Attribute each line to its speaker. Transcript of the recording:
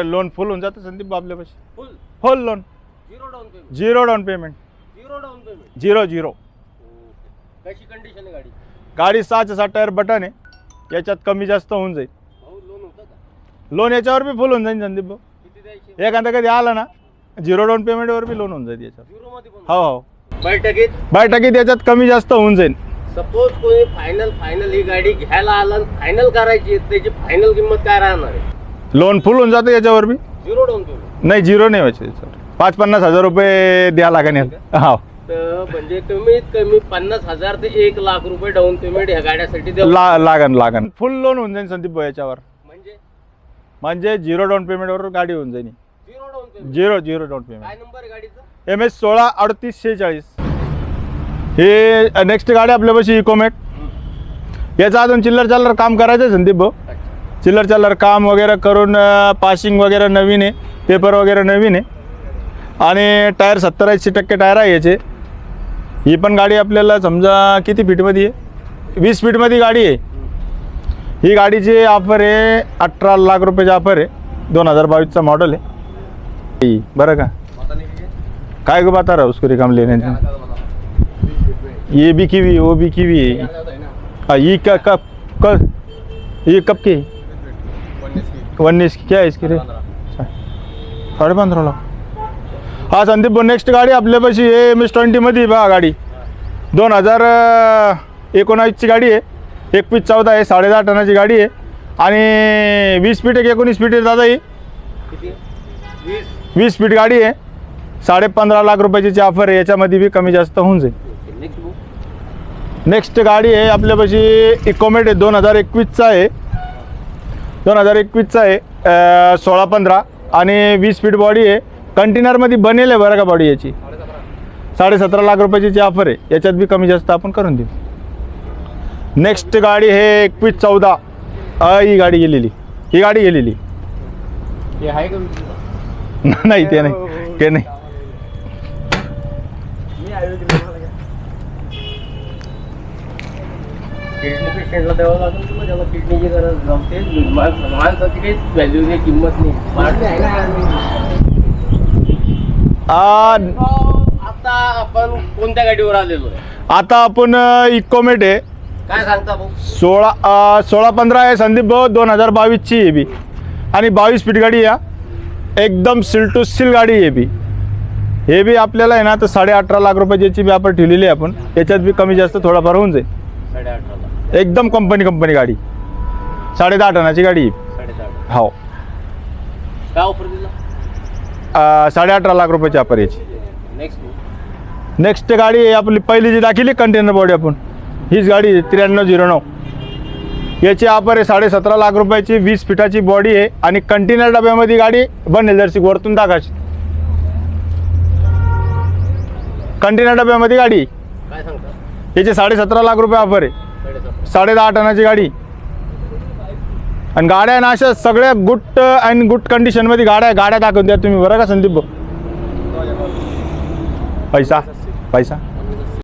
Speaker 1: Loan फुल होऊन जातं संदीप आपल्यापाशी.
Speaker 2: फुल
Speaker 1: फुल loan,
Speaker 2: zero down payment.
Speaker 1: Zero down payment.
Speaker 2: Zero down payment.
Speaker 1: Zero.
Speaker 2: कशी कंडिशन आहे गाडी?
Speaker 1: गाडी 6 टायर बटन आहे. याच्यात कमी जास्त होऊन जाईल.
Speaker 2: भाऊ लोन होतं का?
Speaker 1: लोन याच्यावर बी फुल होऊन जाईल संदीप भाऊ.
Speaker 2: किती द्यायचे?
Speaker 1: एखादा कधी आला ना झिरो डाऊन पेमेंटवर बी लोन होऊन जाईल याच्यावर.
Speaker 2: झिरो मध्ये पण
Speaker 1: हो हो,
Speaker 2: बैठकीत
Speaker 1: 2% याच्यात कमी जास्त होऊन जाईल.
Speaker 2: सपोज कोणी फायनल ही गाडी घ्यायला आला, फायनल करायची, त्याची फायनल किंमत काय राहणार आहे?
Speaker 1: लोन फुल होऊन जातं याच्यावर बी.
Speaker 2: Zero down payment.
Speaker 1: नाही, झिरो नाही व्हायचे याच्यावर. 5-50 हजार रुपये द्या लागेल. हो,
Speaker 2: तर म्हणजे कमीत कमी 50,000 ते 1,00,000 रुपये डाऊन पेमेंट ह्या गाड्यासाठी द्यावं
Speaker 1: लागन. फुल लोन होऊन जाईल संदीप भाऊ याच्यावर. म्हणजे झिरो डाऊन पेमेंटवर गाडी होऊन जाईल.
Speaker 2: Zero down payment.
Speaker 1: Zero down payment.
Speaker 2: काय नंबर आहे गाडीचा?
Speaker 1: MS 163846. हे नेक्स्ट गाडी आपल्यापाशी इकोमेट. याचा अजून चिल्लर काम करायचं आहे संदीप भाऊ. चिल्लर काम वगैरे करून पासिंग वगैरे नवीन आहे, पेपर वगैरे नवीन आहे आणि टायर 70-80% टायर आहे याचे. ही पण गाडी आपल्याला समजा किती फीटमध्ये आहे? 20 फीटमध्ये गाडी आहे. ही गाडीची ऑफर आहे 18 लाख रुपयाची ऑफर आहे. 2022चा मॉडल आहे. बरं का? काय गो बता रहा उसको रिकाम लेने ये भी कीवी, वो भी कीवी है. हाँ, ये क्या ये कब की? 19 की. क्या है इसकी रेट? 15.5 लाख. हाँ संदीप भाऊ, नेक्स्ट गाडी आपल्यापाशी आहे MS 20 मध्ये बघा गाडी. 2019ची गाडी आहे. 21-14 आहे. 10.5 टनाची गाडी आहे आणि 20 फीट आहे 19 फीट आहे दादा. ही 20 फीट गाडी आहे. 15.5 लाख रुपयाची ऑफर आहे. याच्यामध्ये बी कमी जास्त होऊन जाईल. नेक्स्ट गाडी आहे आपल्यापाशी इकोमेट आहे. 2021चा आहे. 2021चा आहे. 16-15 आणि 20 फीट बॉडी आहे. कंटेनरमध्ये बनेल आहे बरं का बॉडी याची. 17.5 लाख रुपयाची ऑफर आहे. याच्यात बी कमी जास्त आपण करून देऊ. नेक्स्ट गाडी आहे 21-14. ही गाडी गेलेली. ही गाडी गेलेली नाही, ते नाही, ते नाही.
Speaker 2: किडनी पेशंटला द्यावं लागेल किंवा ज्याला किडनीची गरज नव्हते, माणसाची काहीच व्हॅल्यू नाही, किंमत नाही. आता आपण कोणत्या गाडीवर आलेलो आहे?
Speaker 1: आता आपण इकोमेट आहे.
Speaker 2: काय सांगता भाऊ?
Speaker 1: 16-15 आहे संदीप भाऊ. 2022ची आहे बी आणि 22 फीट गाडी या. एकदम सील टू सील गाडी आहे बी. हे बी आपल्याला आहे ना तर 18.5 लाख रुपयाची बी आपण ठेवलेली आहे आपण. याच्यात बी कमी जास्त थोडाफार होऊन जाईल.
Speaker 2: 18.5 लाख.
Speaker 1: एकदम कंपनी गाडी. 10.5 टनाची गाडी.
Speaker 2: 18.5.
Speaker 1: हो.
Speaker 2: काय ऑफर दिला?
Speaker 1: 18.5 लाख रुपयाची ऑफर याची. नेक्स्ट गाडी आहे आपली पहिली जी दाखवली कंटेनर बॉडी आपण. हीच गाडी 9309. याची ऑफर आहे 17.5 लाख रुपयाची. 20 फीटाची बॉडी आहे आणि कंटेनर डब्यामध्ये गाडी बनेल. जर्सी वरतून दाखाची कंटेनर डब्यामध्ये गाडी.
Speaker 2: काय सांगता?
Speaker 1: याचे 17.5 लाख रुपये ऑफर आहे. 10.5 टनाची गाडी आणि गाड्या ना अशा सगळ्या गुड कंडिशनमध्ये गाड्या दाखवून द्या तुम्ही बरं का संदीप भाऊ. पैसा